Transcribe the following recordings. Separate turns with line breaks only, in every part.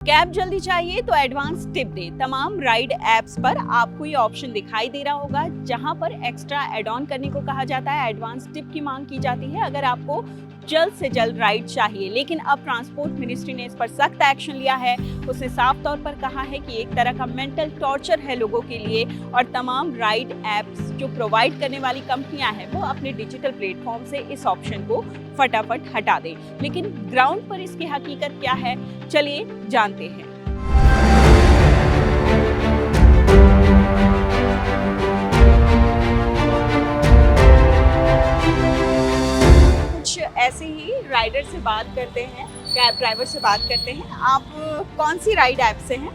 Cab जल्दी चाहिए तो एडवांस टिप दे। तमाम राइड एप्स पर आपको ये ऑप्शन दिखाई दे रहा होगा जहां पर एक्स्ट्रा एड ऑन करने को कहा जाता है, एडवांस टिप की मांग की जाती है अगर आपको जल्द से जल्द राइड चाहिए। लेकिन अब ट्रांसपोर्ट मिनिस्ट्री ने इस पर सख्त एक्शन लिया है। उसने साफ तौर पर कहा है कि एक तरह का मेंटल टॉर्चर है लोगों के लिए और तमाम राइड एप्स जो प्रोवाइड करने वाली कंपनियां हैं वो अपने डिजिटल प्लेटफॉर्म से इस ऑप्शन को फटाफट हटा दें। लेकिन ग्राउंड पर इसकी हकीकत क्या है, चलिए जानते हैं। कुछ ऐसे ही राइडर से बात करते हैं, कैब ड्राइवर से बात करते हैं। आप कौन सी राइड ऐप से हैं?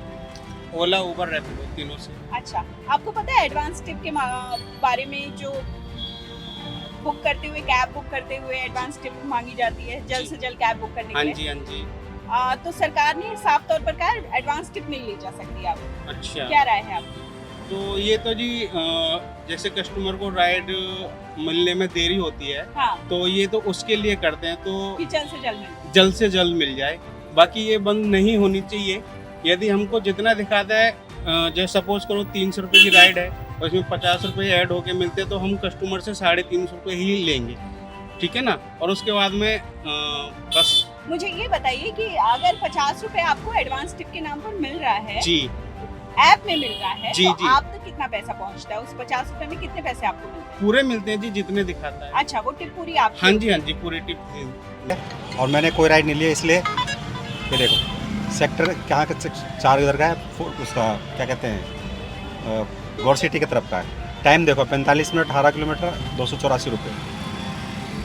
ओला, उबर, रैपिडो, तीनों से।
अच्छा, आपको पता है एडवांस टिप के बारे में, जो बुक करते हुए, कैब बुक करते हुए एडवांस टिप मांगी जाती है जल्द से जल्द कैब बुक करने के लिए?
हाँ जी।
तो सरकार ने साफ तौर पर कहा एडवांस टिप नहीं ली जा सकती। आप
अच्छा,
क्या राय है आपकी?
तो ये तो जी जैसे कस्टमर को राइड मिलने में देरी होती है,
हाँ,
तो ये तो उसके लिए करते हैं, तो
कि जल्द से जल्द मिले।
जल्द से जल्द मिल जाए। बाकी ये बंद नहीं होनी चाहिए। यदि हमको जितना दिखाता है, जैसे सपोज करो 300 रुपये की राइड है और इसमें 50 रुपये ऐड होके मिलते हैं, तो हम कस्टमर से 350 रुपये ही लेंगे, ठीक है ना। और उसके बाद में बस।
मुझे ये बताइए कि अगर 50 रुपए आपको एडवांस टिप के नाम पर मिल रहा है,
जी
ऐप में मिल रहा है,
जी,
तो
जी।
आप तक कितना पैसा पहुंचता है? उस 50 रुपए में कितने पैसे आपको मिलते हैं?
पूरे मिलते हैं जी, जितने दिखाता है।
अच्छा, वो टिप पूरी आप?
हाँ जी, पूरी टिप।
और मैंने कोई राइड नहीं लिया, इसलिए ये देखो सेक्टर कहाँ का 4 इधर का है, उसका क्या कहते हैं, गौर सिटी की तरफ का है। टाइम देखो 45 मिनट, 18 किलोमीटर, 284 रुपये।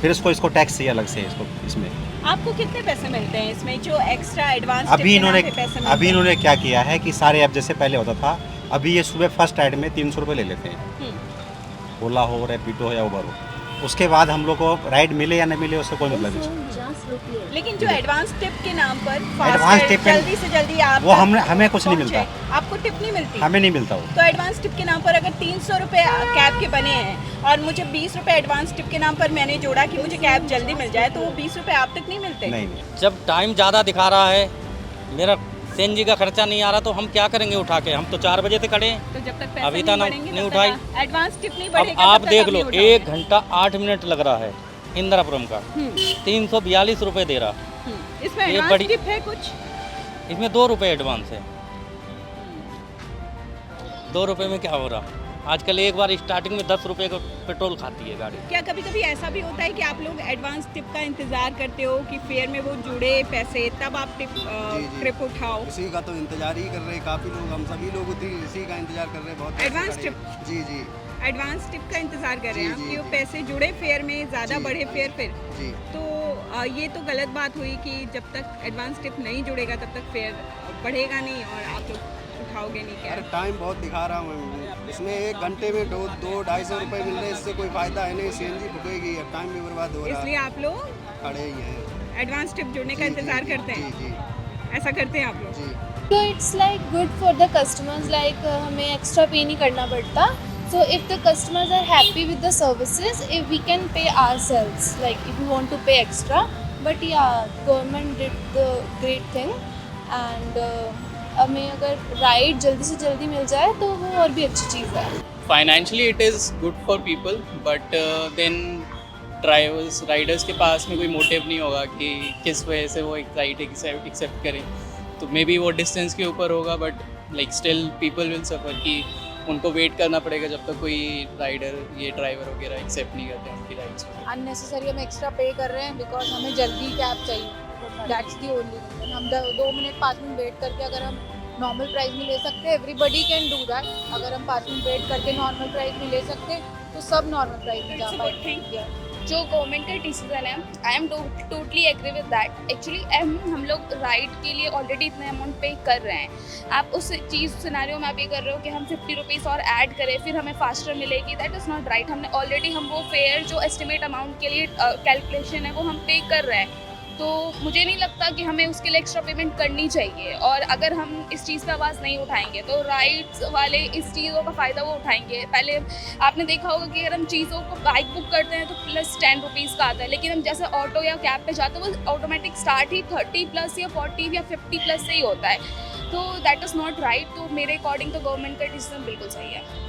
फिर इसको टैक्स चाहिए अलग से इसमें।
आपको कितने पैसे मिलते हैं इसमें, जो एक्स्ट्रा एडवांस टिप
अभी
के नाम पे पैसे मिलते हैं?
इन्होंने क्या किया है कि सारे ऐप जैसे पहले होता था, अभी ये सुबह फर्स्ट ऐड में 300 रुपये ले लेते हैं। ओला हो, रैपिडो हो या उबर हो, उसके बाद हम लोग को राइड मिले या नहीं मिले उससे कोई मतलब नहीं।
लेकिन जो एडवांस टिप के नाम पर
एडवांस टिप
जल्दी से जल्दी आप
वो हमें कुछ नहीं मिलता,
आपको टिप नहीं मिलती?
हमें नहीं मिलता वो।
तो एडवांस टिप के नाम पर अगर 300 रुपए कैब के बने हैं और मुझे 20 रुपए एडवांस टिप के नाम पर मैंने जोड़ा कि मुझे कैब जल्दी मिल जाए, तो वो 20 रुपए आप तक नहीं मिलते?
नहीं।
जब टाइम ज़्यादा दिखा रहा है, मेरा सीएनजी का खर्चा नहीं आ रहा, तो हम क्या करेंगे उठा के? हम तो 4 बजे से खड़े हैं,
तो जब तक पैसे
अभी तक
बढ़ेंगे,
नहीं
तब
उठाई।
तक एडवांस टिप नहीं
अब
बढ़ेगा,
आप
तब तक
देख
नहीं
लो,
उठाओगे।
1 घंटा 8 मिनट लग रहा है इंदिरापुरम का, 342 रुपये दे रहा।
इसमें
ये
एडवांस
बड़ी-
टिप है कुछ?
इसमें 2 रुपये एडवांस है। 2 रुपये में क्या हो रहा? आजकल एक बार स्टार्टिंग में 10 रुपये का पेट्रोल खाती है गाड़ी।
क्या कभी कभी ऐसा भी होता है कि आप लोग एडवांस टिप का इंतजार करते हो कि फेयर में वो जुड़े पैसे, तब आप ट्रिप उठाओ?
इसी का तो इंतजार ही कर रहे हैं काफ़ी लोग, हम सभी लोग इसी का इंतजार कर रहे हैं। बहुत
एडवांस
खड़े
ट्रिप?
हैं। जी
एडवांस टिप का इंतजार कर रहे हैं
जी,
आप
जी,
कि वो
जी।
पैसे जुड़े फेयर में, ज़्यादा
जी।
बढ़े फेयर फिर?
जी
तो ये तो गलत बात हुई कि जब तक एडवांस टिप नहीं जुड़ेगा तब तक फेयर बढ़ेगा नहीं और आप लोग उठाओगे नहीं क्या?
अरे टाइम बहुत दिखा रहा हूँ इसमें, 1 घंटे में 200-250 रुपये मिल रहे हैं, इससे कोई फ़ायदा है नहीं। सीएनजी फूकेगी, टाइम भी बर्बाद हो रहा
इसलिए
है।
आप लोग
खड़े ही हैं।
एडवांस टिप जुड़ने का
जी,
इंतजार
जी,
करते हैं?
जी
ऐसा करते हैं आप लोग?
जी।
So it's like good for the customers, like हमें extra pay नहीं करना पड़ता. So if the customers are happy with the services, if we can pay ourselves, like if we want to pay extra. But yeah, government did the great thing and हमें अगर ride जल्दी से जल्दी मिल जाए तो वो और भी अच्छी चीज़ है.
Financially it is good for people, but then riders के पास में कोई मोटिव नहीं होगा कि किस वजह से वो एक राइड एक्सेप्ट करें। तो मे बी वो डिस्टेंस के ऊपर होगा, but like still people will suffer कि उनको वेट करना पड़ेगा जब तक कोई राइडर, ये ड्राइवर वगैरह एक्सेप्ट नहीं करते उनकी राइड्स को।
अननेसेसरी हम एक्स्ट्रा पे कर रहे हैं बिकॉज हमें जल्दी कैब चाहिए। That's the only reason. हम 2 मिनट 5 मिनट वेट करके अगर हम नॉर्मल प्राइस में ले सकते हैं, एवरीबडी कैन डू दैट। अगर हम 5 मिनट वेट करके नॉर्मल प्राइस में ले सकते हैं तो सब नॉर्मल प्राइस में जा
It's a good thing.
पाएंगे।
जो गवर्नमेंट का डिसीजन है, I am totally agree with that. Actually हम लोग राइड के लिए ऑलरेडी इतने अमाउंट पे कर रहे हैं। आप उस चीज़ सिनेरियो में आप ये कर रहे हो कि हम 50 रुपीज़ और ऐड करें फिर हमें फास्टर मिलेगी, दैट इज़ नॉट राइट। हमने ऑलरेडी हम वो फेयर जो एस्टिमेट अमाउंट के लिए कैलकुलेशन है वो हम पे कर रहे हैं, तो मुझे नहीं लगता कि हमें उसके लिए एक्स्ट्रा पेमेंट करनी चाहिए। और अगर हम इस चीज़ का आवाज़ नहीं उठाएंगे तो राइड्स वाले इस चीज़ों का फ़ायदा वो उठाएंगे। पहले आपने देखा होगा कि अगर हम चीज़ों को बाइक बुक करते हैं तो प्लस 10 रुपीज़ का आता है, लेकिन हम जैसे ऑटो या कैब पे जाते हैं वो ऑटोमेटिक स्टार्ट ही 30 प्लस या 40 या 50 प्लस से ही होता है, तो दैट इज़ नॉट राइट। तो मेरे अकॉर्डिंग तो गवर्नमेंट का डिसीजन बिल्कुल सही है।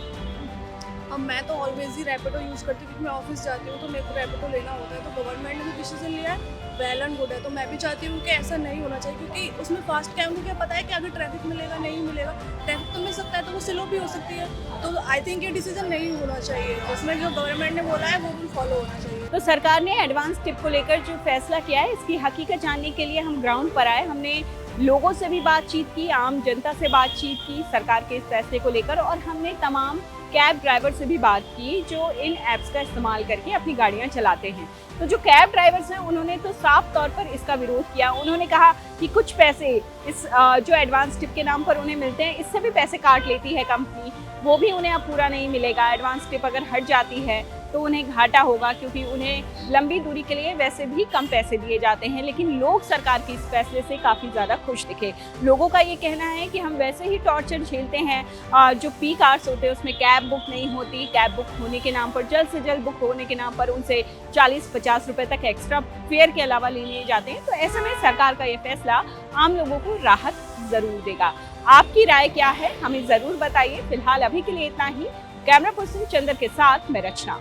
अब मैं तो ऑलवेज ही रैपिडो यूज़ करती हूँ क्योंकि मैं ऑफिस जाती हूँ तो मेरे को रैपिडो लेना होता है। तो गवर्नमेंट ने जो डिसीजन लिया है वेल एंड गुड है। तो मैं भी चाहती हूँ कि ऐसा नहीं होना चाहिए, क्योंकि उसमें फास्ट कैब को क्या पता है कि आगे ट्रैफिक मिलेगा नहीं मिलेगा, ट्रैफिक तो मिल सकता है तो वो स्लो भी हो सकती है। तो आई थिंक ये डिसीजन नहीं होना चाहिए, उसमें जो गवर्नमेंट ने बोला है वो भी फॉलो होना चाहिए।
तो सरकार ने एडवांस टिप को लेकर जो फैसला किया है इसकी हकीकत जानने के लिए हम ग्राउंड पर आए। हमने लोगों से भी बातचीत की, आम जनता से बातचीत की सरकार के इस फैसले को लेकर, और हमने तमाम कैब ड्राइवर से भी बात की जो इन ऐप्स का इस्तेमाल करके अपनी गाड़ियां चलाते हैं। तो जो कैब ड्राइवर्स हैं उन्होंने तो साफ तौर पर इसका विरोध किया। उन्होंने कहा कि कुछ पैसे इस जो एडवांस टिप के नाम पर उन्हें मिलते हैं इससे भी पैसे काट लेती है कंपनी, वो भी उन्हें अब पूरा नहीं मिलेगा। एडवांस टिप अगर हट जाती है तो उन्हें घाटा होगा, क्योंकि उन्हें लंबी दूरी के लिए वैसे भी कम पैसे दिए जाते हैं। लेकिन लोग सरकार के इस फैसले से काफ़ी ज़्यादा खुश दिखे। लोगों का ये कहना है कि हम वैसे ही टॉर्चर झेलते हैं, जो पीक आवर्स होते हैं उसमें कैब बुक नहीं होती, कैब बुक होने के नाम पर जल्द से जल्द बुक होने के नाम पर उनसे 40-50 रुपए तक एक्स्ट्रा फेयर के अलावा ले लिए जाते हैं। तो ऐसे में सरकार का ये फैसला आम लोगों को राहत ज़रूर देगा। आपकी राय क्या है हमें ज़रूर बताइए। फिलहाल अभी के लिए इतना ही। कैमरा पर्सन चंदर के साथ मैं रचना।